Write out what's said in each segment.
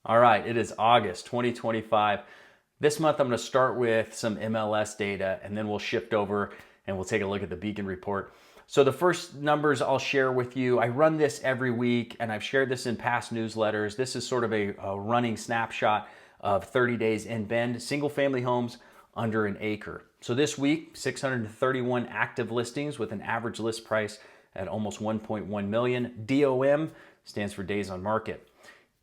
All right, it is August 2025. This month I'm going to start with some MLS data and then we'll shift over and we'll take a look at the Beacon report. So the first numbers I'll share with you, I run this every week and I've shared this in past newsletters. This is sort of a running snapshot of 30 days in Bend, single family homes under an acre. So this week, 631 active listings with an average list price at almost 1.1 million. DOM stands for days on market.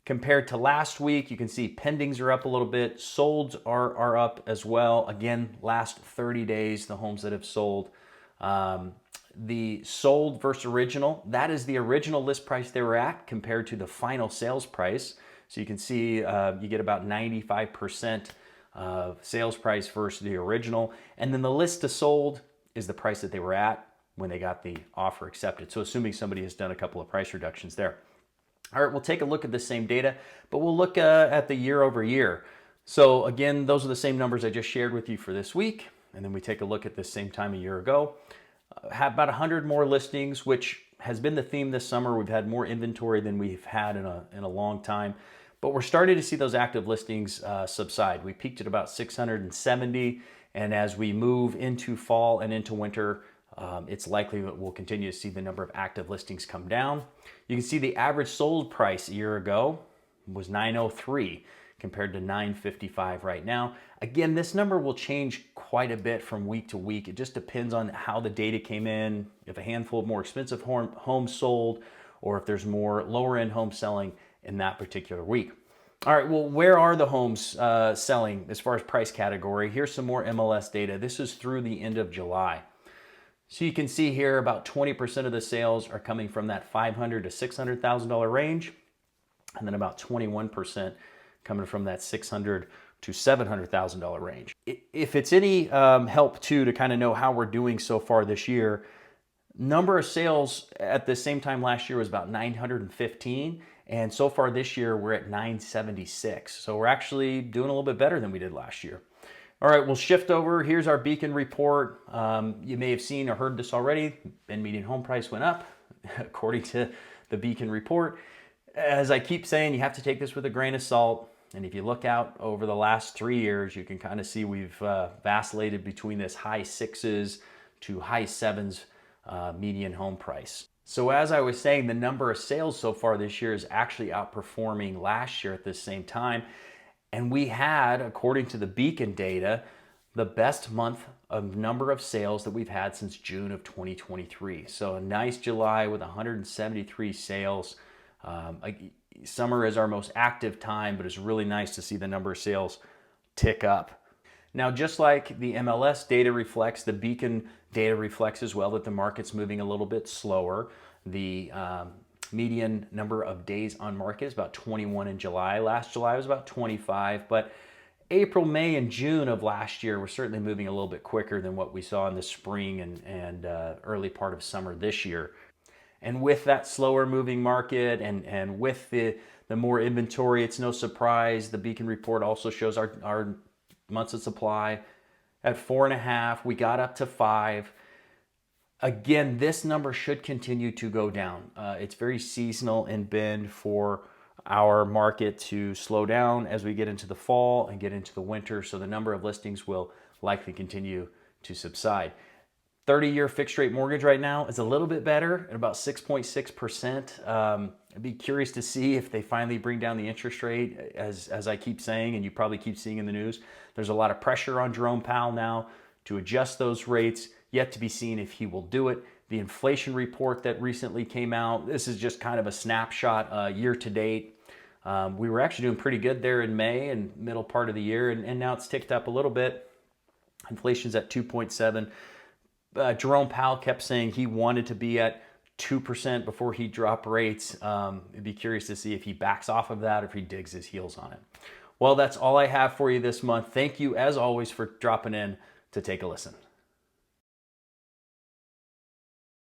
Compared to last week, you can see pendings are up a little bit. Solds are up as well. Again, last 30 days, the homes that have sold. The sold versus original, that is the original list price they were at compared to the final sales price. So you can see you get about 95% sales price versus the original. And then the list to sold is the price that they were at when they got the offer accepted. So assuming somebody has done a couple of price reductions there. All right, we'll take a look at the same data, but we'll look at the year over year. So again, those are the same numbers I just shared with you for this week. And then we take a look at the same time a year ago. Have about 100 more listings, which has been the theme this summer. We've had more inventory than we've had in a long time. But we're starting to see those active listings subside. We peaked at about 670. And as we move into fall and into winter, it's likely that we'll continue to see the number of active listings come down. You can see the average sold price a year ago was 903 compared to 955 right now. Again, this number will change quite a bit from week to week. It just depends on how the data came in, if a handful of more expensive homes sold, or if there's more lower end homes selling in that particular week. All right, well, where are the homes selling as far as price category? Here's some more MLS data. This is through the end of July. So you can see here about 20% of the sales are coming from that $500,000 to $600,000 range, and then about 21% coming from that $600,000 to $700,000 range. If it's any help too to kind of know how we're doing so far this year, number of sales at the same time last year was about 915, and so far this year we're at 976. So we're actually doing a little bit better than we did last year. All right, we'll shift over. Here's our Beacon report. You may have seen or heard this already. Bend median home price went up according to the Beacon report. As I keep saying, you have to take this with a grain of salt. And if you look out over the last 3 years, you can kind of see we've vacillated between this high sixes to high sevens median home price. So as I was saying, the number of sales so far this year is actually outperforming last year at the same time. And we had, according to the Beacon data, the best month of number of sales that we've had since June of 2023. So a nice July with 173 sales. Summer is our most active time, but it's really nice to see the number of sales tick up. Now, just like the MLS data reflects, the Beacon data reflects as well that the market's moving a little bit slower. The median number of days on market is about 21 in July. Last July was about 25, but April, May, and June of last year were certainly moving a little bit quicker than what we saw in the spring and early part of summer this year. And with that slower moving market and with the more inventory, it's no surprise. The Beacon report also shows our months of supply at 4.5. We got up to 5. Again, this number should continue to go down. It's very seasonal in Bend for our market to slow down as we get into the fall and get into the winter. So the number of listings will likely continue to subside. 30-year fixed rate mortgage right now is a little bit better at about 6.6%. I'd be curious to see if they finally bring down the interest rate, as I keep saying, and you probably keep seeing in the news. There's a lot of pressure on Jerome Powell now to adjust those rates. Yet to be seen if he will do it. The inflation report that recently came out, this is just kind of a snapshot year to date. We were actually doing pretty good there in May and middle part of the year, and now it's ticked up a little bit. Inflation's at 2.7. Jerome Powell kept saying he wanted to be at 2% before he dropped rates. I'd be curious to see if he backs off of that or if he digs his heels on it. Well, that's all I have for you this month. Thank you, as always, for dropping in to take a listen.